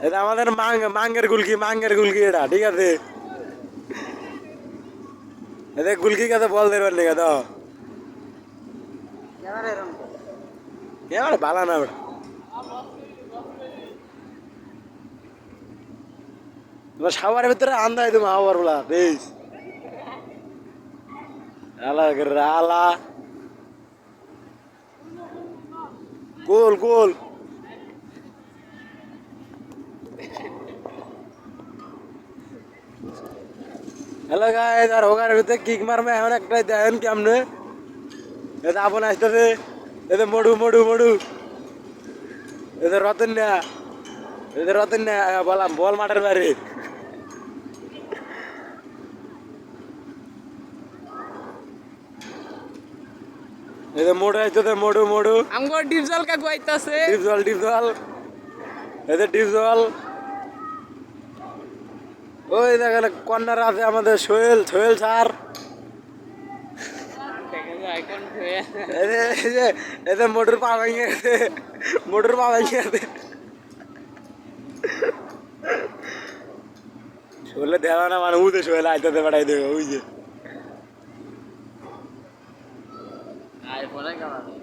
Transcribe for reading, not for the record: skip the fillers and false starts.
এটা আমাদের মাঙ্গের গুলকি এটা ঠিক আছে এদের গুলকি কাছে বল দেবেন না কেন এবার ভালো না তোমার সবার ভিতরে আন্দাই তুমি আবার বলা বেশ আলা আলা গোল গোল হ্যালো গাইস আর ওখানে ভিতরে কিক মারবে এখন একটাই দেখেন কেমনে এটা আপন আসতেছে এদের মডু মডু মডু এদের রতন না বললাম বল মাঠের বাইরে এদের মোড়ু আসতেছে মডু মডু আমগো ডিপজল কাকু আইতাছে ডিপজল এদের ডিপজল ওই দেখেন কর্নার আছে আমাদের সোহেল স্যার এদের মোটর পা ভেঙে গেছে সোহেলে দেওয়া না মানে উদে সোহেল আইতে পাঠাই দেবে ওই যে আইফোনে কেমন